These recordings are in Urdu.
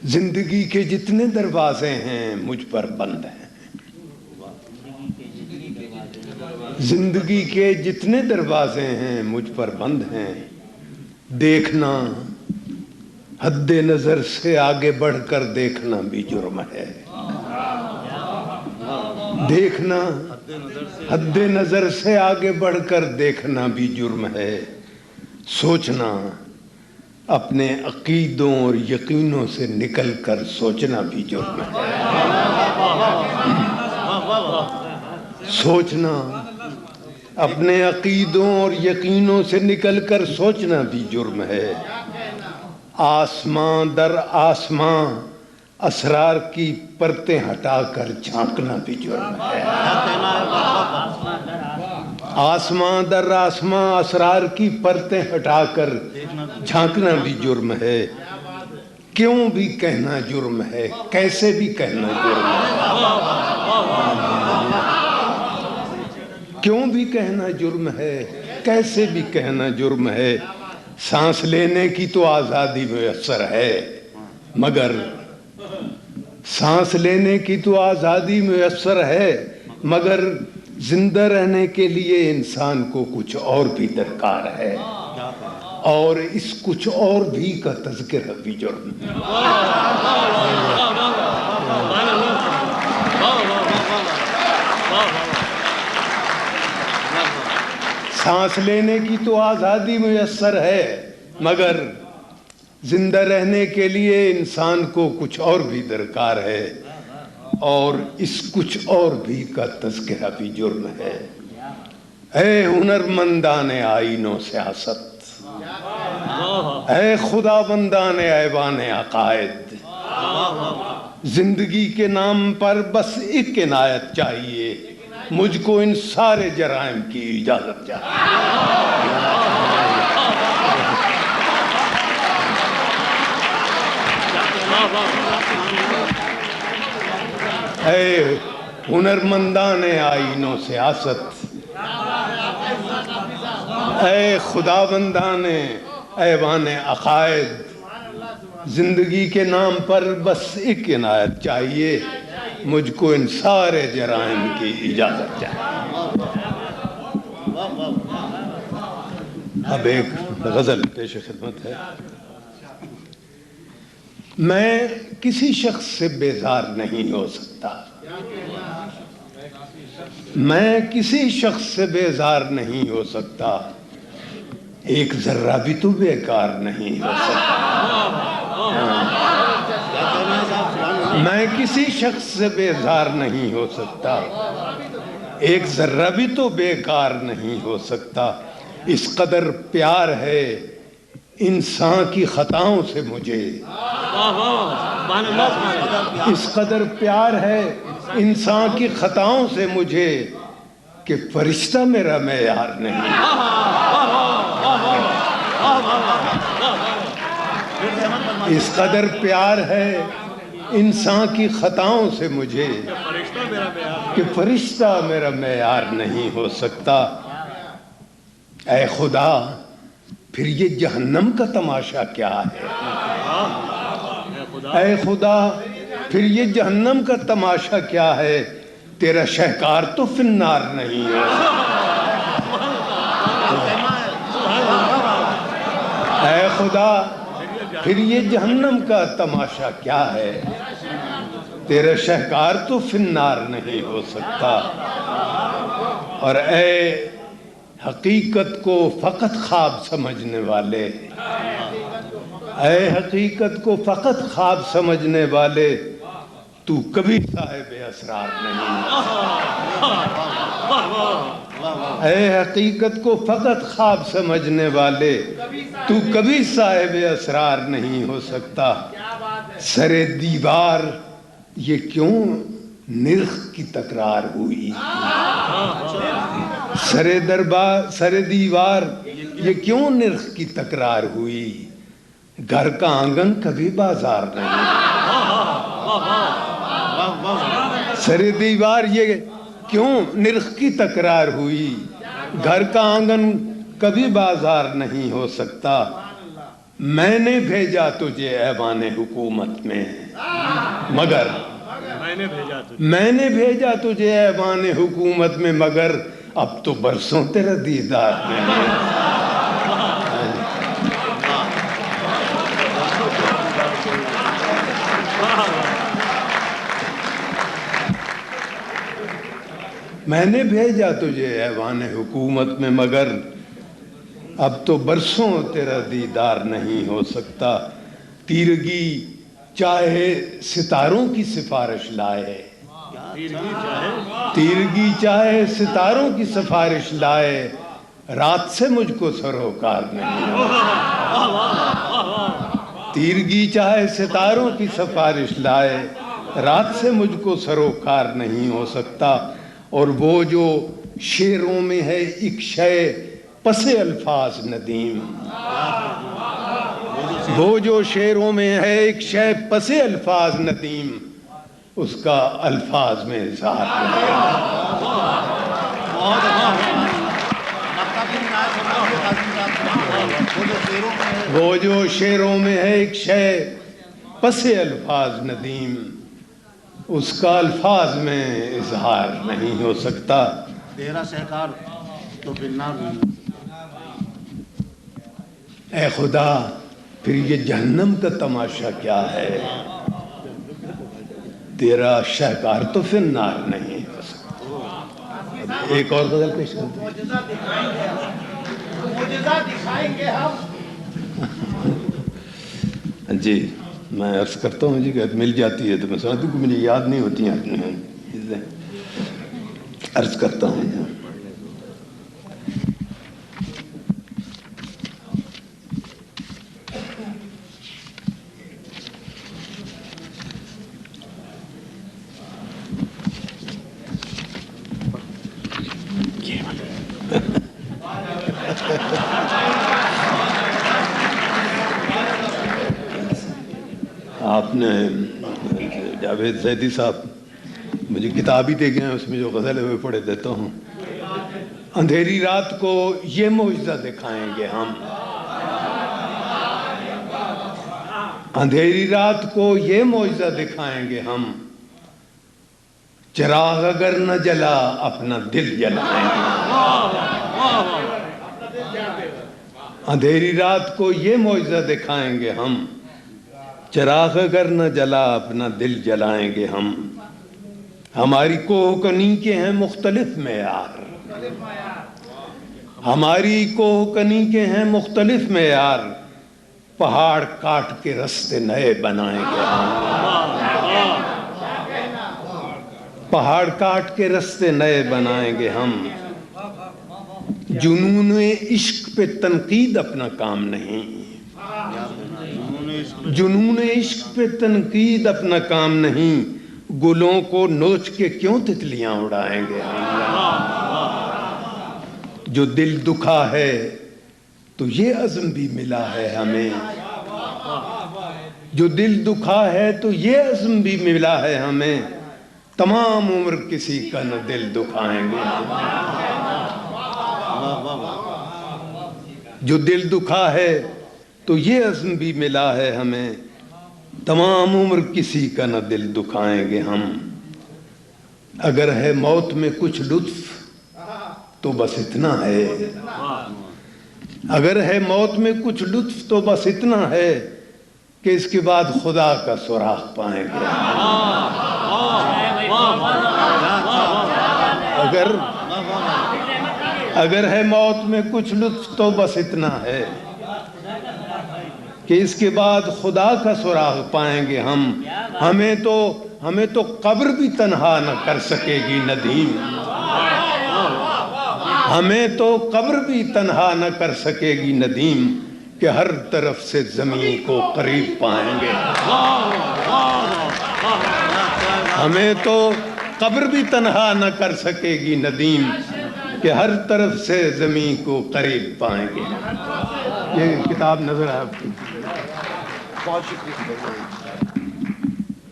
زندگی کے جتنے دروازے ہیں مجھ پر بند ہیں، زندگی کے جتنے دروازے ہیں مجھ پر بند ہیں، دیکھنا حد نظر سے آگے بڑھ کر دیکھنا بھی جرم ہے، دیکھنا حد نظر سے آگے بڑھ کر دیکھنا بھی جرم ہے، سوچنا اپنے عقیدوں اور یقینوں سے نکل کر سوچنا بھی جرم ہے، سوچنا اپنے عقیدوں اور یقینوں سے نکل کر سوچنا بھی جرم ہے، آسمان در آسمان اسرار کی پرتیں ہٹا کر جھانکنا بھی جرم ہے، آسمان در آسمان اسرار کی پرتیں ہٹا کر جھانکنا بھی جرم ہے، کیوں بھی کہنا جرم ہے، کیسے بھی کہنا جرم ہے، کیوں بھی کہنا جرم ہے، کیسے بھی کہنا جرم ہے، سانس لینے کی تو آزادی میسر ہے مگر سانس لینے کی تو آزادی میسر ہے مگر زندہ رہنے کے لیے انسان کو کچھ اور بھی درکار ہے، اور اس کچھ اور بھی کا تذکرہ بھی جرم ہے، سانس لینے کی تو آزادی میسر ہے مگر زندہ رہنے کے لیے انسان کو کچھ اور بھی درکار ہے، اور اس کچھ اور بھی کا تذکرہ بھی جرم ہے، اے ہنرمندان آئین و سیاست، اے خدا بندان ایوان عقائد، زندگی کے نام پر بس ایک عنایت چاہیے، مجھ کو ان سارے جرائم کی اجازت چاہیے، اے ہنرمندان آئین و سیاست، اے خدا بندان ایوان عقائد، زندگی کے نام پر بس ایک عنایت چاہیے، مجھ کو ان سارے جرائم کی اجازت چاہیے۔ اب ایک غزل پیش خدمت ہے۔ میں کسی شخص سے بیزار نہیں ہو سکتا، میں کسی شخص سے بیزار نہیں ہو سکتا، ایک ذرہ بھی تو بیکار نہیں ہو سکتا، میں کسی شخص سے بیزار نہیں ہو سکتا، ایک ذرہ بھی تو بیکار نہیں ہو سکتا، اس قدر پیار ہے انسان کی خطاؤں سے مجھے، اس قدر پیار ہے انسان کی خطاؤں سے مجھے کہ فرشتہ میرا معیار نہیں، اس قدر پیار ہے انسان کی خطاؤں سے مجھے کہ فرشتہ میرا معیار نہیں ہو سکتا، اے خدا پھر یہ جہنم کا تماشا کیا ہے، اے خدا پھر یہ جہنم کا تماشا کیا ہے، تیرا شہکار تو فی النار نہیں ہے، اے خدا پھر یہ جہنم کا تماشا کیا ہے، تیرا شہکار تو فی النار نہیں ہو سکتا، اور اے حقیقت کو فقط خواب سمجھنے والے، اے حقیقت کو فقط خواب سمجھنے والے، تو کبھی صاحب اسرار نہیں، اے حقیقت کو فقط خواب سمجھنے والے، تو کبھی صاحب اسرار نہیں ہو سکتا، سر دیوار یہ کیوں نرخ کی تکرار ہوئی، سر دیوار یہ کیوں نرخ کی تکرار ہوئی، گھر کا آنگن کبھی بازار نہیں، سر دیوار یہ کیوں نرخ کی تکرار ہوئی، گھر کا آنگن کبھی بازار نہیں ہو سکتا، میں نے بھیجا تجھے ایوان حکومت میں مگر میں نے بھیجا تجھے ایوان حکومت میں مگر اب تو برسوں تیرا دیدار نہیں ہے۔ میں نے بھیجا تجھے ایوان حکومت میں مگر اب تو برسوں تیرا دیدار نہیں ہو سکتا، تیرگی چاہے ستاروں کی سفارش لائے، تیرگی چاہے ستاروں کی سفارش لائے، رات سے مجھ کو سروکار نہیں ہو سکتا، تیرگی چاہے ستاروں کی سفارش لائے، رات سے مجھ کو سروکار نہیں ہو سکتا۔ اور وہ جو شعروں میں ہے ایک شے پس الفاظ ندیم، وہ جو شعروں میں ہے ایک شے پس الفاظ ندیم، اس کا الفاظ میں اظہار نہیں۔ وہ جو شعروں میں ہے ایک شے پس الفاظ ندیم، اس کا الفاظ میں اظہار نہیں ہو سکتا۔ تیرا شہکار تو فنار اے خدا پھر یہ جہنم کا تماشا کیا ہے، تیرا شہکار تو فنار نہیں ہو سکتا۔ ایک اور غزل پیش کرتے ہیں۔ معجزہ دکھائیں گے ہم۔ جی میں عرض کرتا ہوں جی کہ مل جاتی ہے تو میں سمجھتا ہوں کہ مجھے یاد نہیں ہوتی ہیں، عرض کرتا ہوں۔ آپ نے جاوید زیدی صاحب مجھے کتاب ہی دے گئے ہیں، اس میں جو غزل ہے وہ پڑھے دیتا ہوں۔ اندھیری رات کو یہ معجزہ دکھائیں گے ہم، اندھیری رات کو یہ معجزہ دکھائیں گے ہم، چراغ اگر نہ جلا اپنا دل جلائیں گے۔ اندھیری رات کو یہ معجزہ دکھائیں گے ہم، چراغ اگر نہ جلا اپنا دل جلائیں گے ہم۔ ہماری کوہ کنی کے ہیں مختلف معیار، ہماری کوہ کنی کے ہیں مختلف معیار، پہاڑ کاٹ کے رستے نئے بنائیں گے ہم، پہاڑ کاٹ کے رستے نئے بنائیں گے ہم۔ جنون عشق پہ تنقید اپنا کام نہیں، جنون عشق پہ تنقید اپنا کام نہیں، گلوں کو نوچ کے کیوں تتلیاں اڑائیں گے ہم۔ جو دل دکھا ہے تو یہ عزم بھی ملا ہے ہمیں، جو دل دکھا ہے تو یہ عزم بھی ملا ہے ہمیں، تمام عمر کسی کا نہ دل دکھائیں گے ہم۔ جو دل دکھا ہے تو یہ عزم بھی ملا ہے ہمیں، تمام عمر کسی کا نہ دل دکھائیں گے ہم۔ اگر ہے موت میں کچھ لطف تو بس اتنا ہے، اگر ہے موت میں کچھ لطف تو بس اتنا ہے کہ اس کے بعد خدا کا سراغ پائیں گے۔ اگر ہے موت میں کچھ لطف تو بس اتنا ہے کہ اس کے بعد خدا کا سراغ پائیں گے ہم۔ ہمیں تو قبر بھی تنہا نہ کر سکے گی ندیم، ہمیں تو قبر بھی تنہا نہ کر سکے گی ندیم، کہ ہر طرف سے زمین کو قریب پائیں گے۔ ہمیں تو قبر بھی تنہا نہ کر سکے گی ندیم، کہ ہر طرف سے زمین کو قریب پائیں گے۔ یہ کتاب نظر ہے آپ کی؟ بہت شکریہ۔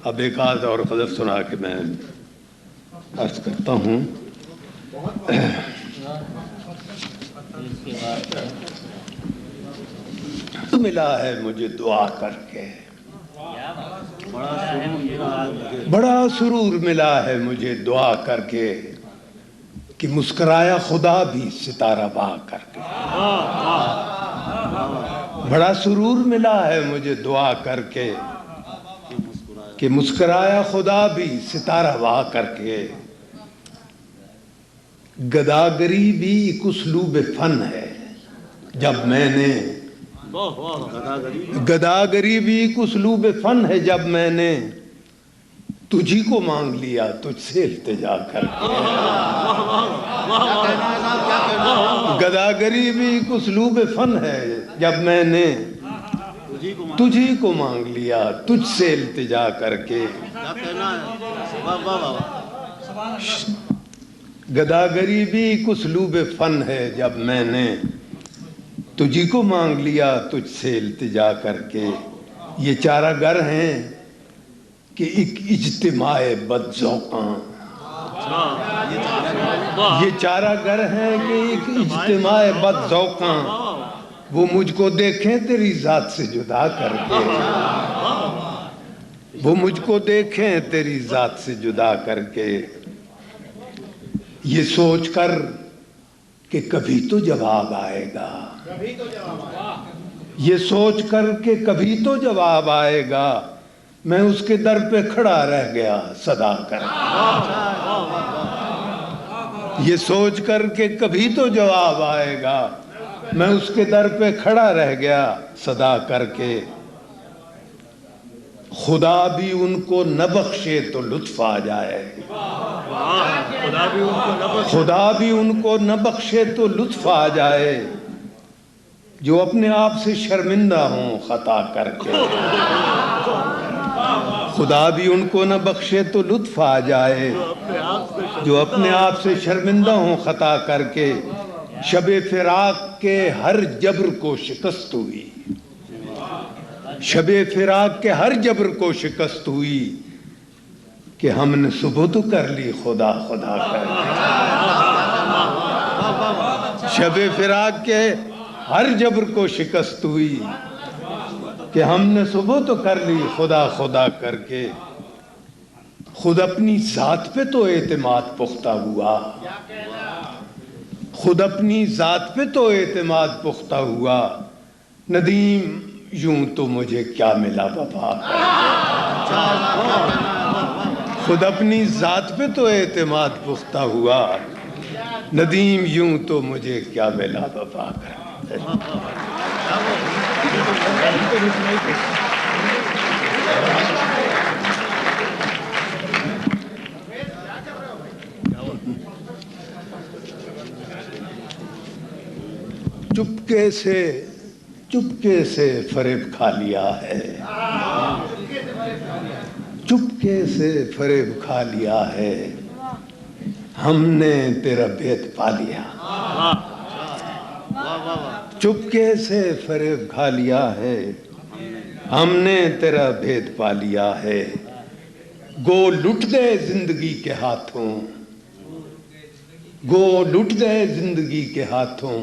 اب ایک آدھ اور غزل سنا کے میں عرض کرتا ہوں ملا ہے مجھے دعا کر کے، بڑا سرور ملا ہے مجھے دعا کر کے، کہ مسکرایا خدا بھی ستارہ با کر کے۔ بڑا سرور ملا ہے مجھے دعا کر کے، کہ مسکرایا خدا بھی ستارہ با کر کے۔ گداگری بھی ایک اسلوب فن ہے جب میں نے، گداگری بھی ایک اسلوب فن ہے جب میں نے تجھی کو مانگ لیا تجھ سے التجا کر کے۔ گداگری بھی ایک اسلوب فن ہے جب میں نے تجھی کو مانگ لیا تجھ سے التجا کر کے۔ گداگری بھی ایک اسلوب فن ہے جب میں نے تجھی کو مانگ لیا تجھ سے التجا کر کے۔ یہ چارہ گر ہیں کہ ایک اجتماع بدذوقاں، یہ چارہ گر ہیں کہ ایک اجتماع بدذوقاں، وہ مجھ کو دیکھیں تیری ذات سے جدا کر کے، وہ مجھ کو دیکھیں تیری ذات سے جدا کر کے۔ یہ سوچ کر کہ کبھی تو جواب آئے گا، یہ سوچ کر کہ کبھی تو جواب آئے گا، میں اس کے در پہ کھڑا رہ گیا صدا کر کے۔ یہ سوچ کر کہ کبھی تو جواب آئے گا، میں اس کے در پہ کھڑا رہ گیا صدا کر کے۔ خدا بھی ان کو نہ بخشے تو لطف آ جائے، خدا بھی ان کو نہ بخشے تو لطف آ جائے، جو اپنے آپ سے شرمندہ ہوں خطا کر کے۔ خدا بھی ان کو نہ بخشے تو لطف آ جائے، جو اپنے آپ سے شرمندہ ہوں خطا کر کے۔ شب فراق کے ہر جبر کو شکست ہوئی، شب فراق کے ہر جبر کو شکست ہوئی، کہ ہم نے ثبوت کر لی خدا خدا کر کے۔ شب فراق کے ہر جبر کو شکست ہوئی، کہ ہم نے ثبوت کر لی خدا خدا کر کے۔ خود اپنی ذات پہ تو اعتماد پختہ ہوا، خود اپنی ذات پہ تو اعتماد پختہ ہوا، ندیم یوں تو مجھے کیا ملا وفا کر کے۔ خود اپنی ذات پہ تو اعتماد پختہ ہوا، ندیم یوں تو مجھے کیا ملا وفا کر کے۔ چپکے سے فریب کھا لیا ہے، چپکے سے فریب کھا لیا ہے، ہم نے تیرا بھید پا لیا۔ چپکے سے فریب کھا لیا ہے، ہم نے تیرا بھید پا لیا ہے، گو لٹ گئے زندگی کے ہاتھوں، گو لٹ گئے زندگی کے ہاتھوں،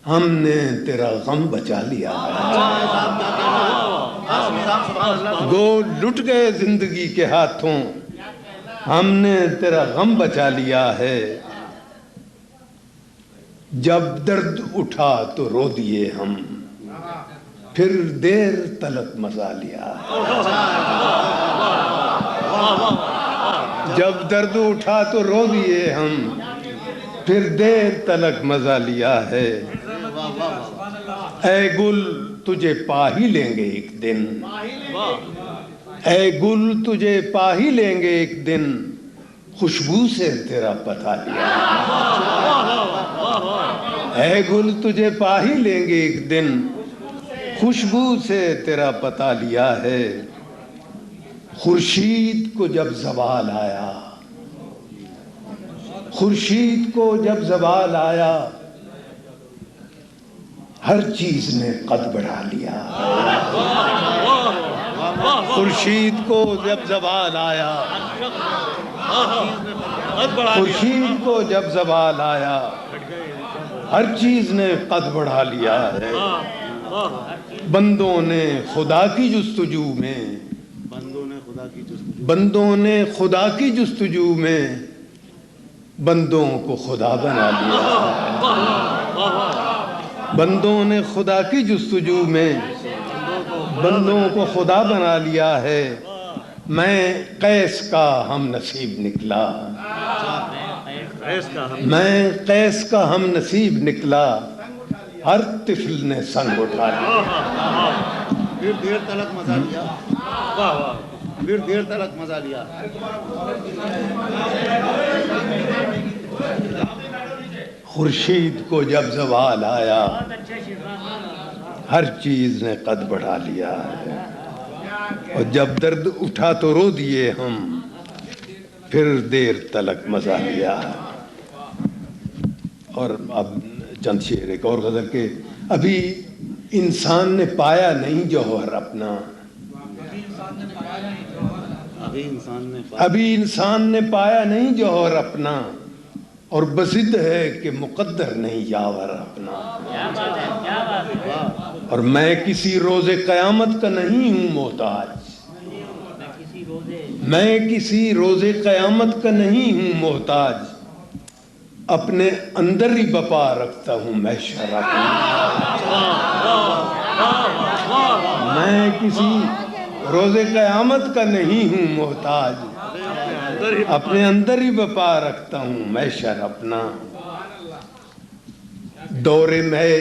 ہم نے تیرا غم بچا لیا ہے۔ گو لٹ گئے زندگی کے ہاتھوں، ہم نے تیرا غم بچا لیا ہے، جب درد اٹھا تو رو دیے ہم، پھر دیر تلک مزا لیا ہے۔ جب درد اٹھا تو رو دیے ہم، پھر دیر تلک مزا لیا ہے، اے گل تجھے پا ہی لیں گے ایک دن، اے گل تجھے پا ہی لیں گے ایک دن، خوشبو سے تیرا پتہ لیا ہے۔ اے گل تجھے پا ہی لیں گے ایک دن، خوشبو سے تیرا پتہ لیا ہے۔ خورشید کو جب زوال آیا، خورشید کو جب زوال آیا، ہر چیز نے قد بڑھا لیا۔ خورشید کو جب زوال آیا، خورشید کو جب زوال آیا، ہر چیز نے قد بڑھا لیا ہے۔ بندوں نے خدا کی جستجو میں، بندوں نے خدا کی جستجو میں بندوں کو خدا بنا لیا ہے۔ بندوں نے خدا کی جستجو میں بندوں کو خدا بنا لیا ہے۔ میں قیس کا ہم نصیب نکلا، میں قیس کا ہم نصیب نکلا، ہر طفل نے سنگ اٹھا لیا۔ پھر دیر تلک مزہ لیا، پھر دیر تلک مزہ لیا۔ خورشید کو جب زوال آیا، ہر چیز نے قد بڑھا لیا ہے، اور جب درد اٹھا تو رو دیے ہم، پھر دیر تلک مزہ لیا ہے۔ اور اب چند شعر ایک اور غزل کے۔ ابھی انسان نے پایا نہیں جوہر اپنا، ابھی انسان نے پایا نہیں جوہر اپنا، اور بضد ہے کہ مقدر نہیں یاور اپنا۔ اور میں کسی روز قیامت کا نہیں ہوں محتاج، میں کسی روز قیامت کا نہیں ہوں محتاج، اپنے اندر ہی بپا رکھتا ہوں محشر اپنا۔ میں کسی روز قیامت کا نہیں ہوں محتاج، اپنے اندر ہی بپا رکھتا ہوں محشر اپنا۔ دور میں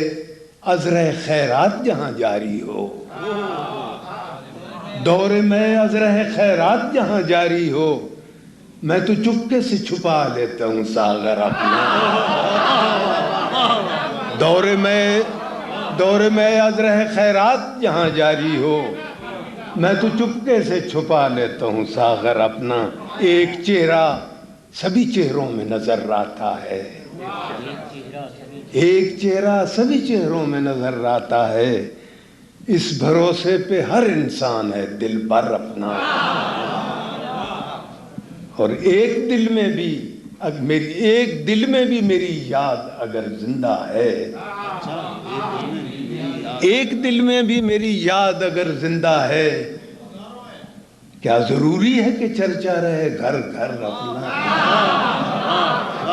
ازرہ خیرات جہاں جاری ہو، دور میں ازرہ خیرات جہاں جاری ہو، میں تو چپکے سے چھپا لیتا ہوں ساغر اپنا۔ دور میں ازرہ خیرات جہاں جاری ہو، میں تو چپکے سے چھپا لیتا ہوں ساغر اپنا۔ ایک چہرہ سبھی چہروں میں نظر آتا ہے، ایک چہرہ سبھی چہروں میں نظر آتا ہے، اس بھروسے پہ ہر انسان ہے دل بر اپنا۔ اور ایک دل میں بھی میری یاد اگر زندہ ہے، ایک دل میں بھی میری یاد اگر زندہ ہے، کیا ضروری ہے کہ چرچا رہے گھر گھر اپنا۔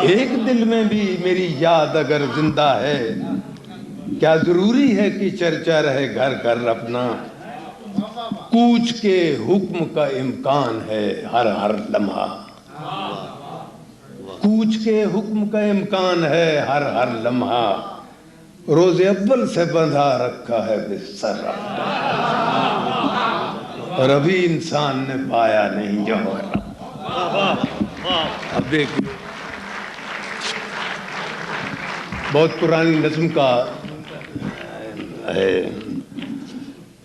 ایک دل میں بھی میری یاد اگر زندہ ہے، کیا ضروری ہے کہ چرچا رہے گھر گھر اپنا۔ کوچ کے حکم کا امکان ہے ہر ہر لمحہ، کوچ کے حکم کا امکان ہے ہر ہر لمحہ، روز اول سے بندھا رکھا ہے بستر اپنا، اور ابھی انسان نے پایا نہیں جوہر۔ اب دیکھیں، بہت پرانی نظم کا ہے،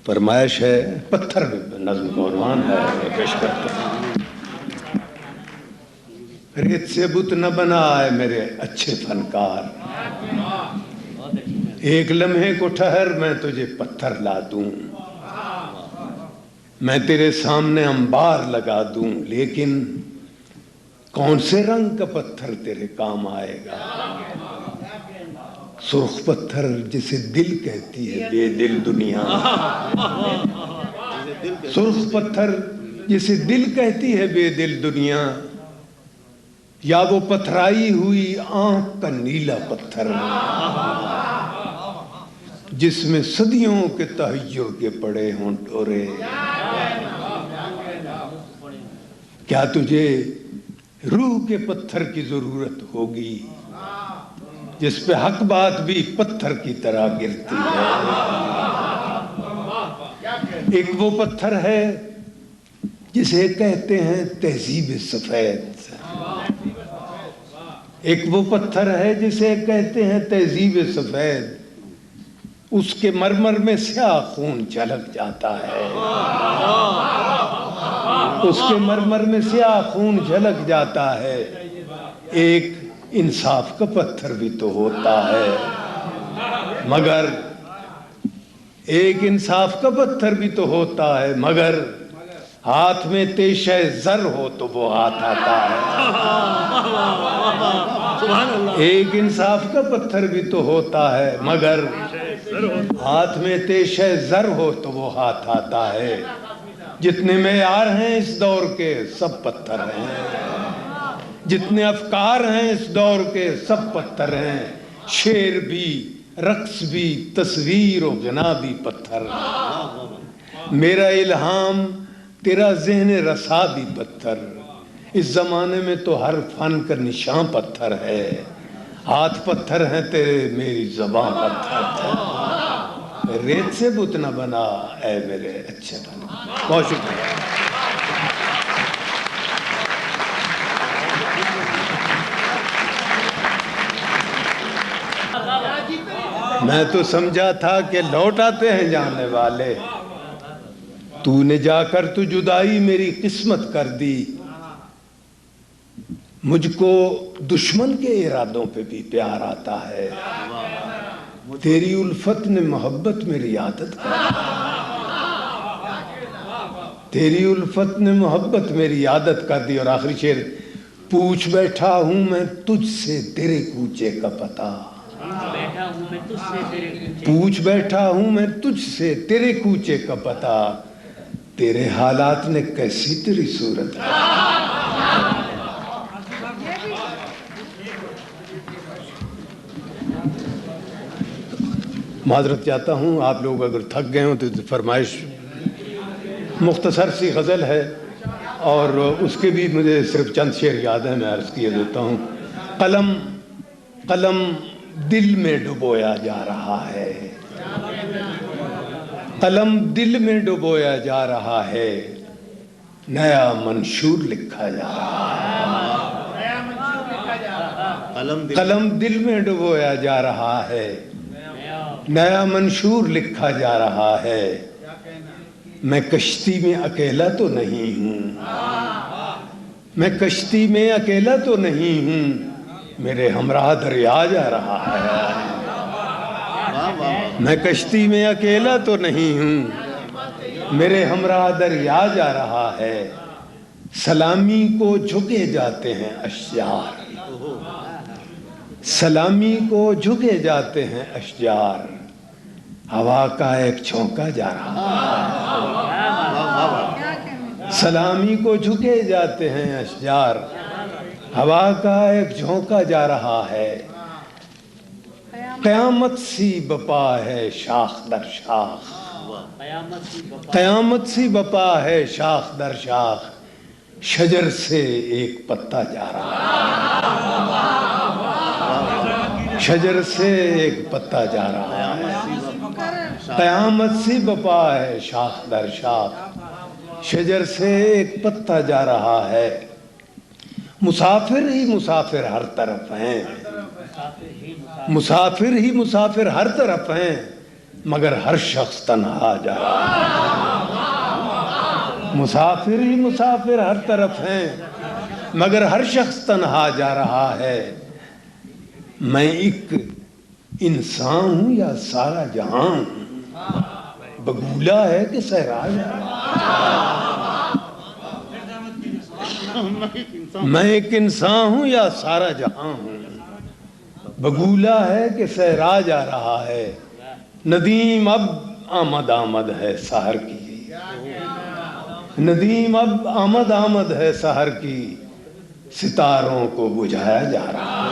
فرمائش ہے، پتھر نظم کا عنوان ہے، پیش کرتا ہوں۔ ریت سے بت نہ بنا ہے میرے اچھے فنکار، ایک لمحے کو ٹھہر میں تجھے پتھر لا دوں، میں تیرے سامنے انبار لگا دوں، لیکن کون سے رنگ کا پتھر تیرے کام آئے گا۔ سرخ پتھر جسے دل کہتی ہے بے دل دنیا، سرخ پتھر جسے دل کہتی ہے بے دل دنیا، یا وہ پتھرائی ہوئی آنکھ کا نیلا پتھر جس میں صدیوں کے تحیر کے پڑے ہوں ڈورے۔ کیا تجھے روح کے پتھر کی ضرورت ہوگی جس پہ حق بات بھی پتھر کی طرح گرتی ہے۔ ایک وہ پتھر ہے جسے کہتے ہیں تہذیب سفید، ایک وہ پتھر ہے جسے کہتے ہیں تہذیب سفید، اس کے مرمر میں سیاہ خون جھلک جاتا ہے، اس کے مرمر میں سیاہ خون جھلک جاتا ہے۔ ایک انصاف کا پتھر بھی تو ہوتا ہے، مگر ایک انصاف کا پتھر بھی تو ہوتا ہے مگر ہاتھ میں تیشہ زر ہو تو وہ ہاتھ آتا ہے۔ ایک انصاف کا پتھر بھی تو ہوتا ہے مگر ہاتھ میں تیشہ زر ہو تو وہ ہاتھ آتا ہے۔ جتنے معیار ہیں اس دور کے سب پتھر ہیں، جتنے افکار ہیں اس دور کے سب پتھر ہیں، شعر بھی، رقص بھی، تصویر و غنا بھی پتھر۔ میرا الہام تیرا ذہن رسا بھی پتھر۔ اس زمانے میں تو ہر فن کا نشان پتھر ہے۔ ہاتھ پتھر ہیں تیرے، میری زبان پتھر ہے۔ ریت سے بت نہ بنا اے میرے اچھے بنا۔ بہت شکریہ۔ میں تو سمجھا تھا کہ لوٹ آتے ہیں جانے والے، تو نے جا کر تو جدائی میری قسمت کر دی۔ مجھ کو دشمن کے ارادوں پہ بھی پیار آتا ہے، تیری الفت نے محبت میری عادت کر دی، تیری الفت نے محبت میری عادت کر دی۔ اور آخری شعر، پوچھ بیٹھا ہوں میں تجھ سے تیرے کوچے کا پتہ، پوچھ بیٹھا ہوں میں تجھ سے تیرے کوچے کا پتہ، تیرے حالات نے کیسی تیری صورت ہے۔ معذرت چاہتا ہوں، آپ لوگ اگر تھک گئے ہوں تو فرمائش مختصر سی غزل ہے اور اس کے بھی مجھے صرف چند شعر یاد ہیں، میں عرض کیے دیتا ہوں۔ قلم قلم دل میں ڈبویا جا رہا ہے، قلم دل میں ڈبویا جا رہا ہے، نیا منشور لکھا جا رہا ہے۔ قلم دل میں ڈبویا جا رہا ہے، نیا منشور لکھا جا رہا ہے۔ میں کشتی میں اکیلا تو نہیں ہوں، میں کشتی میں اکیلا تو نہیں ہوں، میرے ہمراہ دریا جا رہا ہے۔ میں کشتی میں اکیلا تو نہیں ہوں، میرے ہمراہ دریا جا رہا ہے۔ سلامی کو جھکے جاتے ہیں اشجار، سلامی کو جھکے جاتے ہیں اشجار، ہوا کا ایک جھونکا جا رہا ہے۔ سلامی کو جھکے جاتے ہیں اشجار، ہوا کا ایک جھونکا جا رہا ہے۔ قیامت سی بپا ہے شاخ در شاخ، قیامت سی بپا ہے شاخ در شاخ، شجر سے ایک پتا جا رہا ہے، شجر سے ایک پتا جا رہا ہے۔ قیامت سی بپا ہے شاخ در شاخ، شجر سے ایک پتا جا رہا ہے۔ مسافر ہی مسافر ہر طرف ہیں، مسافر ہی مسافر ہر طرف ہیں، مگر ہر شخص تنہا جا رہا ہے۔ مسافر ہی مسافر ہر طرف ہیں، مگر ہر شخص تنہا جا رہا ہے۔ میں ایک انسان ہوں یا سارا جہاں ہوں، بگولا ہے کہ صحرا جا رہا ہے۔ میں ایک انسان ہوں یا سارا جہاں ہوں، بگولا ہے کہ صحرا جا رہا ہے۔ ندیم اب آمد آمد ہے سحر کی، ندیم اب آمد آمد ہے سحر کی، ستاروں کو بجھایا جا رہا ہے۔